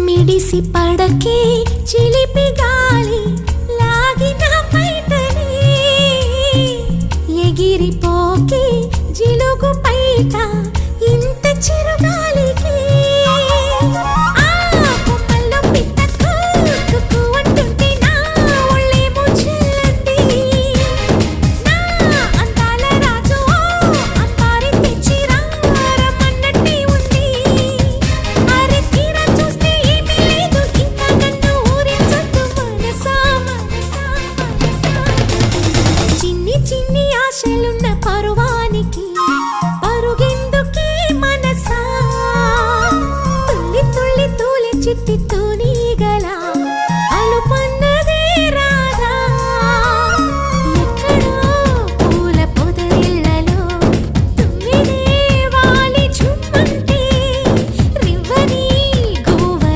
మిడిసి పడకే చిలిపి గాలి లాగిన బయటనే ఎగిరిపోకే జిలుగు పైట ఇంత చిరుగాలికి చిట్టి